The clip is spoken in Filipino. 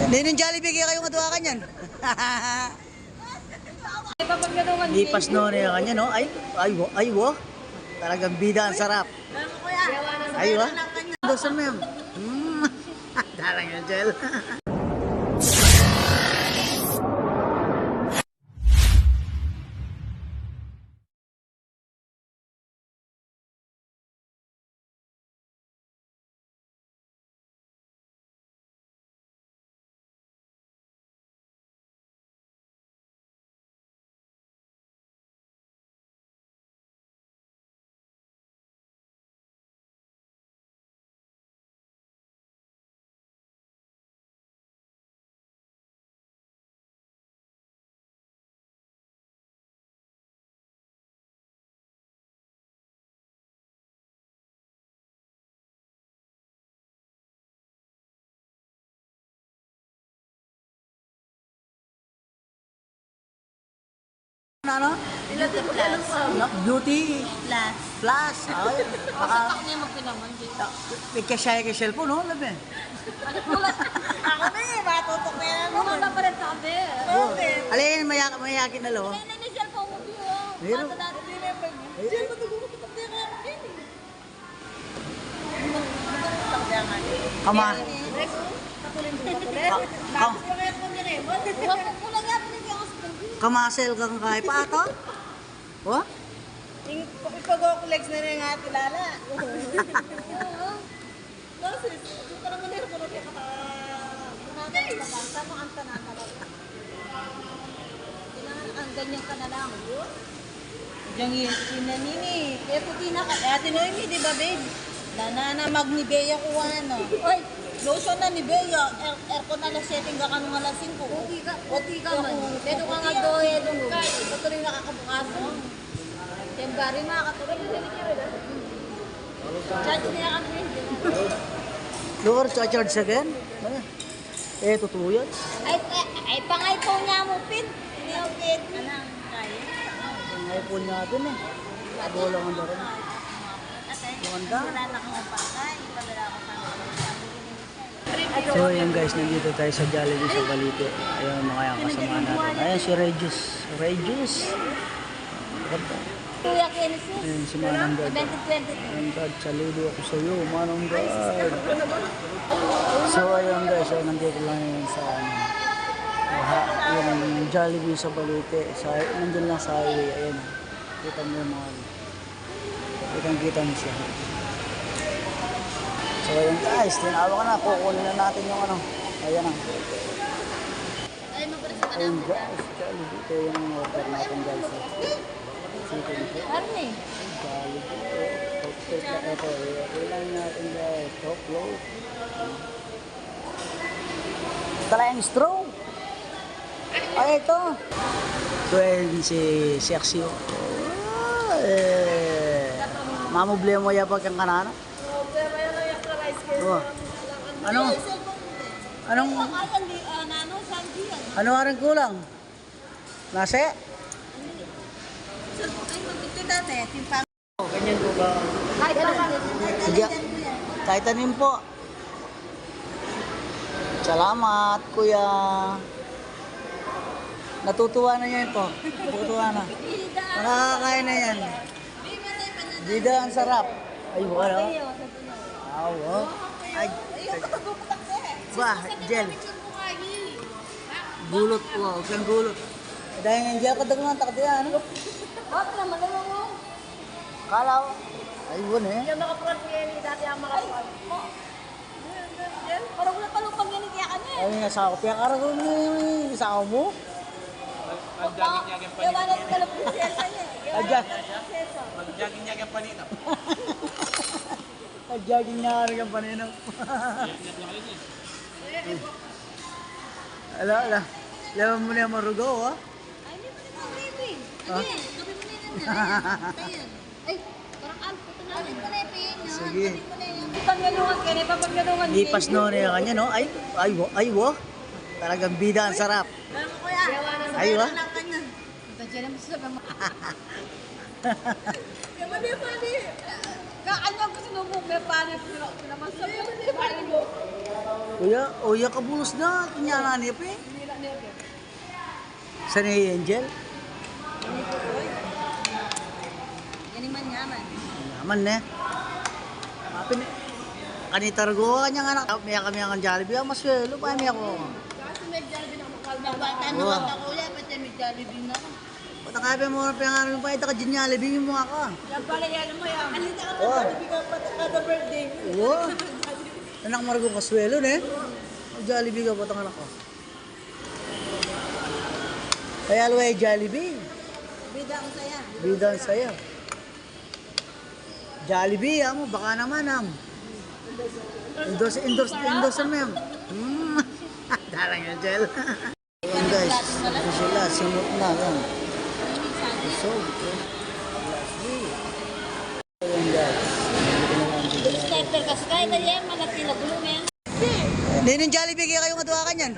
Ninong Jollibee kaya kayo nga kanyan. Lipas no niya kanya no. Ay wo. Talagang bida ang sarap. Ay wo. Dosan mo yan. Darang yung gel. Ano? Beauty Plus. Beauty Plus. Plus. Ay, baka Niya magpinaman dito. may kasya kay cellphone, no? Labi. Ako na eh, matutok na yan. Kumanda pa rin sa kabe. Alin, mayakin na lo. Kaya na yung cellphone mo, Bio. Meron. Mata dati remember mo. Diyan, matugumutok na yan. Kama. Kamasel kang kahit pa ato? Wa? Ipag-o-collex na rin nga tilala. Kasi, ito ka naman nero ko na kaya saan mo ang tanatalaw? Ang ganyan ka na lang. Diyan yun na nini. Kaya puti na ka. Ate Noemi, di ba babe? Nana magnibea ko ano. Oy, lotion na ni Bea. Aircon na setting ka kanong alas 5. Oti ka man. Pero ka nga dohe dun. Patuloy nakakabukas. Tembari makakatuloy. Charge niya kami. Lower charge again? Eh, totoo yan. Ay pangay po niya mo pin. Niyokit. Anang kaya. Ang iPhone natin eh. Bola nga rin. Maganda. Wala na kang pangay. Ipadala ko sa So ayan guys, nandito tayo sa Jollibee sa Balite. Ayan mga yung kasama natin. Ayan si Regis. Regis. Kuya Genesis. Ayan si Manong Gard. 2020. Manong Gard, saludo ako sa iyo, Manong Gard. So ayan guys, nandito lang yun sa yung Jollibee sa Balite. Nandun lang sa highway. Ayan. Kita mo yung mga kita mo siya. So ayan guys, tinawa ka na, kukunin na natin yung ano. Ayan na. Ay, mabalas ka na. Ayan guys, Jollibee. Ito yung order natin guys. Chicken po. Arne. Jollibee. Ito, ilan natin guys. Top load. Tala yung straw. Ay, ito. Ito yung si Sexy. Mamuble mo yapag kang kanana. Oh. Anong ano arang kulang? Nase? Ay, magkito dati. Timpang. Ganyan po ba? Sige. Kahit anin po. Salamat, kuya. Natutuwa na yan po. Natutuwa na. Makakakain na yan. Bida ang sarap. Ay, wala. Awo. Ay. Bah, gel. Gulot po. Siyang gulot. Dahil nga gel kadag mga takdiya, ano? Bakit naman naman mo? Kalaw. Ay, wala eh. Yung makapront niya ni dati ang makapront. Parang wala pa lupang yan kaya ka na eh. Ay, nasa ako. Kaya karag mo yung isa ako mo. Yung wala sa kalap prinsesa niya. Adyan. Mag-jogging-jogging ang panito. Jogging na karag ang paninaw. Ala. Laman mo na yung marugaw, ha? Ay, hindi pa rin ako, baby. Ah? Ayan, gabi mo na yan. Ayan. Ay, parang alpo ito namin. Alpo na yung Sige. Paggalungan ka na, papaggalungan. Lipas no niya kanya, no? Ay, wo. Talagang bida ang sarap. Alam mo kuya, Ay, wo. Tadya naman sa sabi mo. Kaya mali. Kaanya ko sinubog, may panis. Naman sabi mo. Uya kabulos na. Kinyana niya pa eh. Sa ni Angel? Yan man yaman. Naman ne. Mapin kanita rago kanya nga anak. Miya kami ang Jollibee. Mas welo pa miya ko. Kasi may Jollibee na makalbabata na wag ako yan. Pati may Jollibee na ako. Patakabi mo na pinangalan mo pa. Ito ka Jollibee mo ako. Yan pala yan mo yan. Alita ka Oh. Jollibee ka pati kada birthday. Oo. Anak margo kaswelo ne. Jollibee ka patang anak ko. Kaya luway Jollibee. Bida ang saya. Bida ang saya. Jollibee, mo baka naman endorse mo yan. Darang yung gel. Ayan guys, ito sila, simot na yan. So, ayan guys. Sniper kasi kaya na yan. Malaki na gulo yan. Hindi ng Jollibee kaya kayo matuwakan yan.